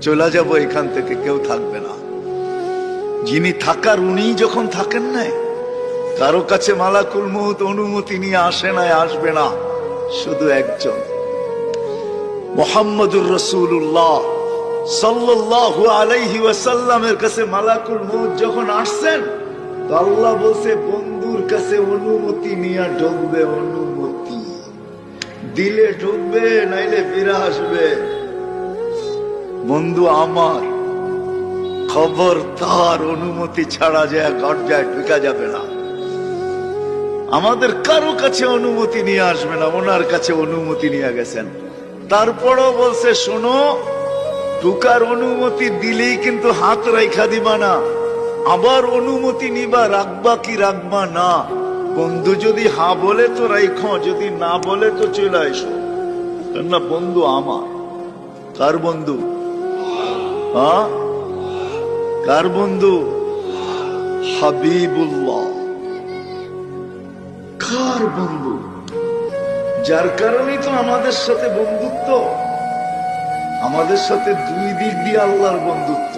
চলে যাব এখান থেকে, কেউ থাকবে না। যিনি থাকার উনি যখন থাকেন নাই, কারো কাছে মালাকুল মউত অনুমতি নিয়ে আসে নাই, আসবে না। শুধু একজন মুহাম্মদুর রাসূলুল্লাহ সাল্লাল্লাহু আলাইহি ওয়াসাল্লামের কাছে মালাকুল মউত যখন আসছেন, তো আল্লাহ বলছে বন্ধুর কাছে অনুমতি নিয়ে ঢুকবে। অনুমতি দিলে ঢুকবে, নাইলে ফিরে আসবে। বন্ধু আমার, খবর তার অনুমতি ছাড়া যায় গর্জায় ঢুকা যাবে না। আমাদের কারো কাছে অনুমতি নিয়ে আসবে না, ওনার কাছে অনুমতি নিয়ে গেছেন। তারপরও বলছে শোনো, ঢুকার অনুমতি দিলেই কিন্তু হাত রাইখা দিবা না, আবার অনুমতি নিবা, রাখবা কি রাখবা না। বন্ধু যদি হ্যাঁ বলে তো রাইখো, যদি না বলে তো চলে এসো। না বন্ধু আমার। কার বন্ধু? হ্যাঁ, কার বন্ধু? হাবিবুল্লাহ। কার বন্ধু? যার কারণেই তো আমাদের সাথে বন্ধুত্ব। আমাদের সাথে দুই দিক দিয়ে আল্লাহর বন্ধুত্ব।